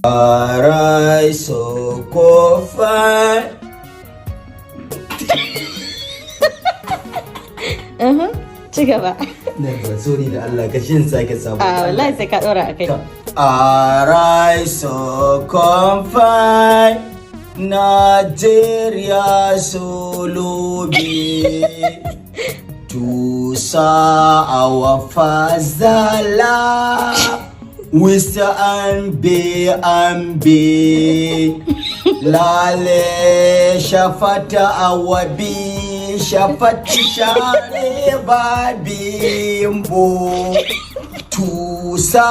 Arai Sokofa. Ci gaba. Sorry da Allah ka shin sake samu. Wallahi sai ka dora akai. Arai Sokofa. Nigeria Solubi. Tusa awafazala. Wista ambe lale shafata awabi shafati share babi mbo tusa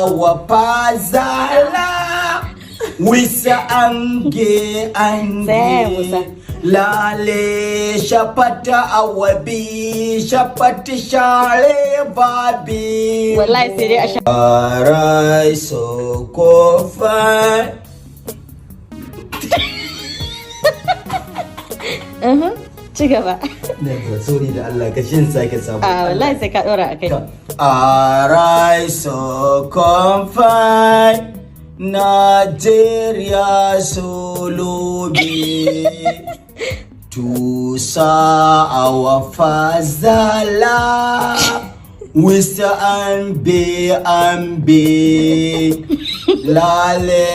awapazala wista ange lale shapata awabi shapati share babi wallahi sai dai a sha Arai Sokofa. Ci gaba. Sorry da Allah ka shin sake samu. Wallahi sai ka dora akai. Arai Sokofa. Nigeria Solubi. Tusa awafazala. Wista ambe lale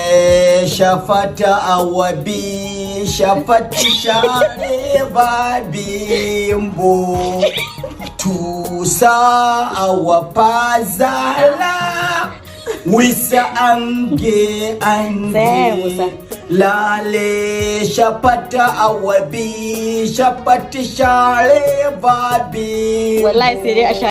shafata awabi shafati share babi mbo tusa awapazala wista ange lale shapata awabi shapati share babi wallahi sai dai a sha